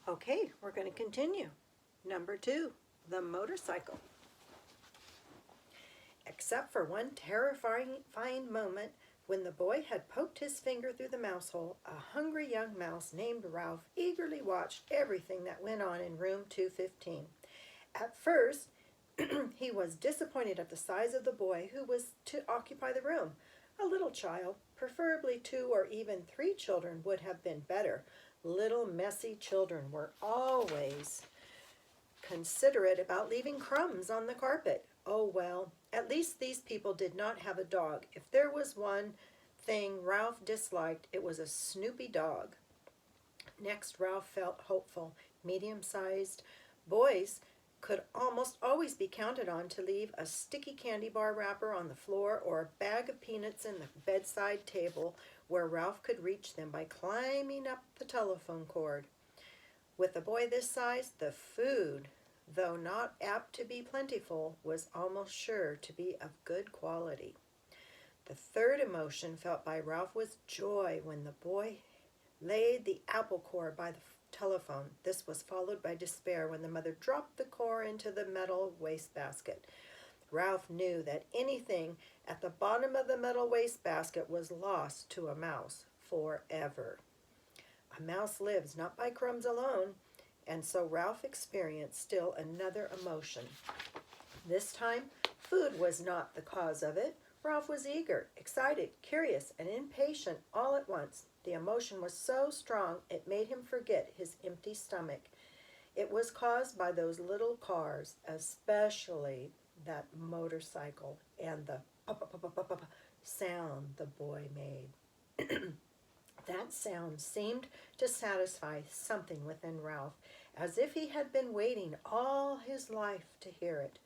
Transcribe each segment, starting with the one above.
Okay, we're going to continue. Number 2, the motorcycle. Except for one terrifying moment when the boy had poked his finger through the mouse hole, a hungry young mouse named Ralph eagerly watched everything that went on in room 215. At first, he was disappointed at the size of the boy who was to occupy the room. A little child, preferably 2 or even 3 children, would have been better. Little messy children were always considerate about leaving crumbs on the carpet. Oh well, at least these people did not have a dog. If there was one thing Ralph disliked, it was a snoopy dog. Next, Ralph felt hopeful. Medium-sized boys could almost always be counted on to leave a sticky candy bar wrapper on the floor or a bag of peanuts in the bedside table where Ralph could reach them by climbing up the telephone cord. With a boy this size, the food, though not apt to be plentiful, was almost sure to be of good quality. The third emotion felt by Ralph was joy when the boy laid the apple core by the telephone. This was followed by despair when the mother dropped the core into the metal wastebasket. Ralph knew that anything at the bottom of the metal wastebasket was lost to a mouse forever. A mouse lives not by crumbs alone, and so Ralph experienced still another emotion. This time, food was not the cause of it. Ralph was eager, excited, curious, and impatient all at once. The emotion was so strong it made him forget his empty stomach. It was caused by those little cars, especially that motorcycle and the pop sound the boy made. That sound seemed to satisfy something within Ralph, as if he had been waiting all his life to hear it.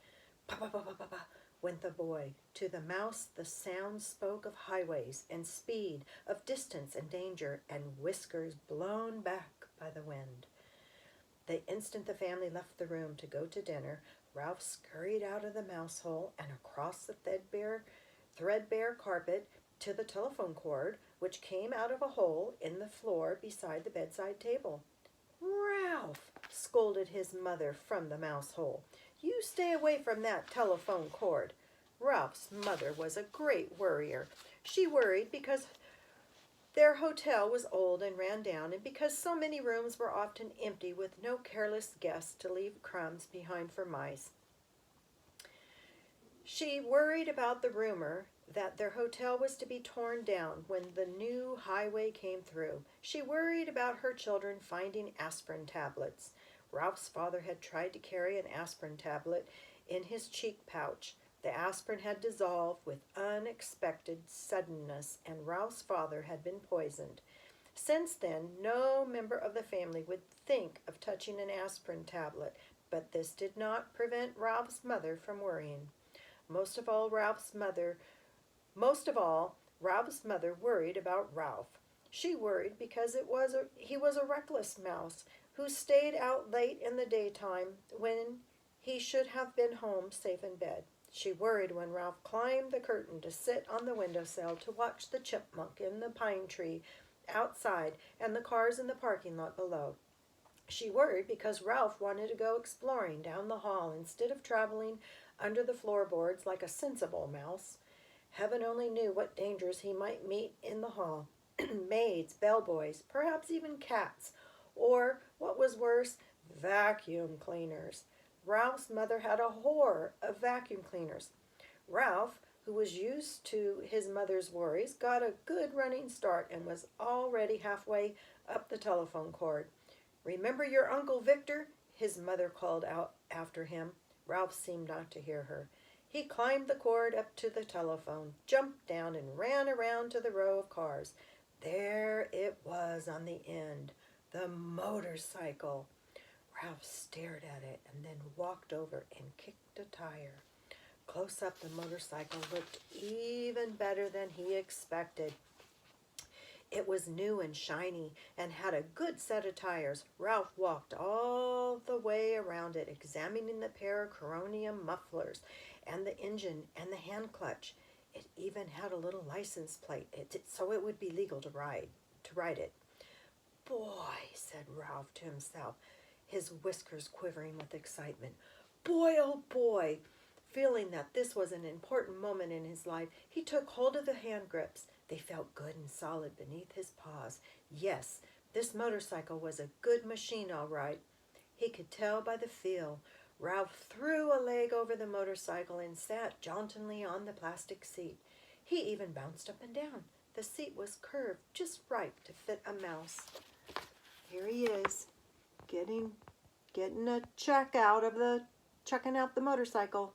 Pa-pa-pa-pa-pa went the boy. To the mouse the sound spoke of highways and speed, of distance and danger, and whiskers blown back by the wind. The instant the family left the room to go to dinner, Ralph scurried out of the mouse hole and across the threadbare carpet to the telephone cord, which came out of a hole in the floor beside the bedside table. "Ralph!" scolded his mother from the mouse hole. "You stay away from that telephone cord." Ralph's mother was a great worrier. She worried because their hotel was old and ran down, and because so many rooms were often empty with no careless guest to leave crumbs behind for mice. She worried about the rumor that their hotel was to be torn down when the new highway came through. She worried about her children finding aspirin tablets. Ralph's father had tried to carry an aspirin tablet in his cheek pouch. The aspirin had dissolved with unexpected suddenness, and Ralph's father had been poisoned. Since then, no member of the family would think of touching an aspirin tablet, but this did not prevent Ralph's mother from worrying. Most of all, Ralph's mother worried about Ralph. She worried because he was a reckless mouse who stayed out late in the daytime when he should have been home safe in bed. She worried when Ralph climbed the curtain to sit on the windowsill to watch the chipmunk in the pine tree outside and the cars in the parking lot below. She worried because Ralph wanted to go exploring down the hall instead of traveling under the floorboards like a sensible mouse. Heaven only knew what dangers he might meet in the hall. Maids, bellboys, perhaps even cats, or, what was worse, vacuum cleaners. Ralph's mother had a horror of vacuum cleaners. Ralph, who was used to his mother's worries, got a good running start and was already halfway up the telephone cord. "Remember your Uncle Victor?" his mother called out after him. Ralph seemed not to hear her. He climbed the cord up to the telephone, jumped down, and ran around to the row of cars. There it was on the end, the motorcycle. Ralph stared at it and then walked over and kicked a tire. Close up, the motorcycle looked even better than he expected. It was new and shiny and had a good set of tires. Ralph walked all the way around it, examining the pair of coronium mufflers and the engine and the hand clutch. It even had a little license plate, so it would be legal to ride it. boy, said Ralph to himself, his whiskers quivering with excitement. Boy, oh boy! Feeling that this was an important moment in his life, he took hold of the hand grips. They felt good and solid beneath his paws. Yes, this motorcycle was a good machine, all right. He could tell by the feel. Ralph threw a leg over the motorcycle and sat jauntily on the plastic seat. He even bounced up and down. The seat was curved just right to fit a mouse. Here he is, getting a checking out the motorcycle.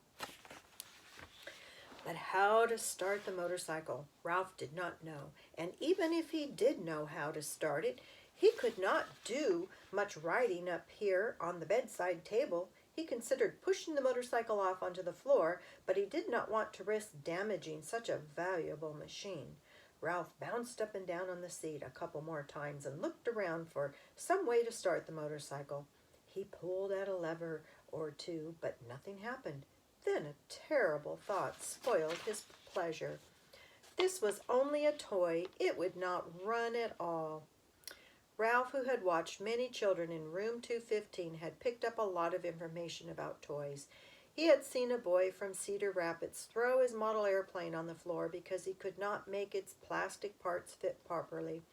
But how to start the motorcycle, Ralph did not know. And even if he did know how to start it, he could not do much riding up here on the bedside table. He considered pushing the motorcycle off onto the floor, but he did not want to risk damaging such a valuable machine. Ralph bounced up and down on the seat a couple more times and looked around for some way to start the motorcycle. He pulled at a lever or two, but nothing happened. Then a terrible thought spoiled his pleasure. This was only a toy. It would not run at all. Ralph, who had watched many children in room 215, had picked up a lot of information about toys. He had seen a boy from Cedar Rapids throw his model airplane on the floor because he could not make its plastic parts fit properly.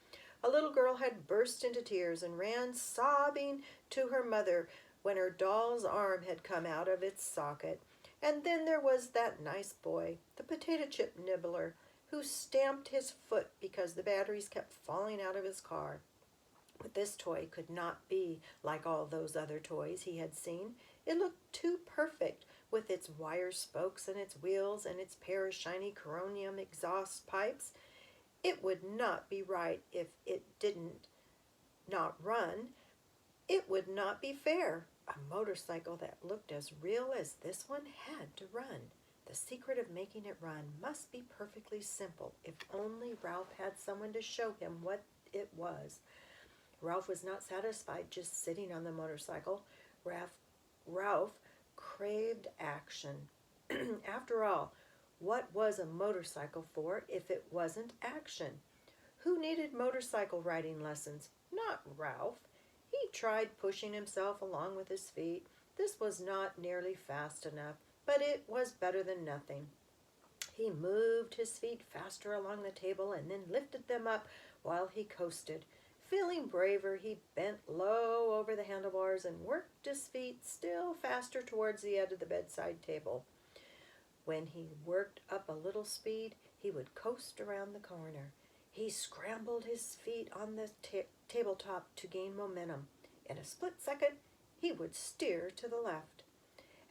A little girl had burst into tears and ran sobbing to her mother when her doll's arm had come out of its socket. And then there was that nice boy, the potato chip nibbler, who stamped his foot because the batteries kept falling out of his car. But this toy could not be like all those other toys he had seen. It looked too perfect, with its wire spokes and its wheels and its pair of shiny coronium exhaust pipes. It would not be right if it didn't not run. It would not be fair. A motorcycle that looked as real as this one had to run. The secret of making it run must be perfectly simple, if only Ralph had someone to show him what it was. Ralph was not satisfied just sitting on the motorcycle. Ralph craved action. After all, what was a motorcycle for if it wasn't action? Who needed motorcycle riding lessons? Not Ralph. He tried pushing himself along with his feet. This was not nearly fast enough, but it was better than nothing. He moved his feet faster along the table and then lifted them up while he coasted. Feeling braver, he bent low over the handlebars and worked his feet still faster towards the edge of the bedside table. When he worked up a little speed, he would coast around the corner. He scrambled his feet on the tabletop to gain momentum. In a split second, he would steer to the left.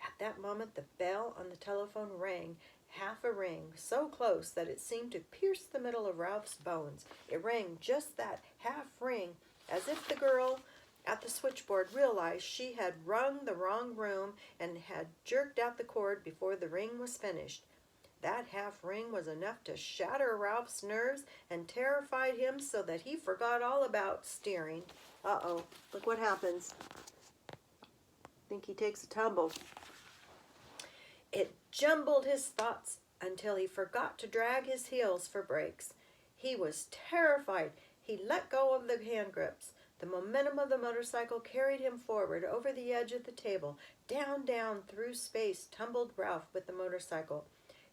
At that moment, the bell on the telephone rang, half a ring, so close that it seemed to pierce the middle of Ralph's bones. It rang just that half ring, as if the girl at the switchboard realized she had rung the wrong room and had jerked out the cord before the ring was finished. That half ring was enough to shatter Ralph's nerves and terrified him so that he forgot all about steering. Uh-oh, look what happens. I think he takes a tumble. It jumbled his thoughts until he forgot to drag his heels for brakes. He was terrified. He let go of the hand grips. The momentum of the motorcycle carried him forward over the edge of the table. Down, down through space tumbled Ralph with the motorcycle.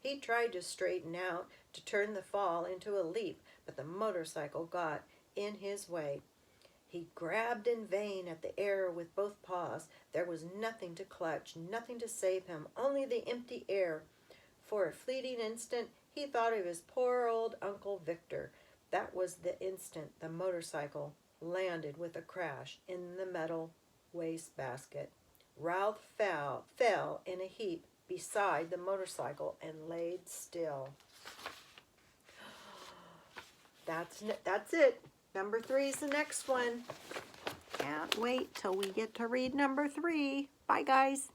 He tried to straighten out, to turn the fall into a leap, but the motorcycle got in his way. He grabbed in vain at the air with both paws. There was nothing to clutch, nothing to save him, only the empty air. For a fleeting instant, he thought of his poor old Uncle Victor. That was the instant the motorcycle landed with a crash in the metal wastebasket. Ralph fell in a heap beside the motorcycle and laid still. That's it. Number 3 is the next one. Can't wait till we get to read number 3. Bye, guys.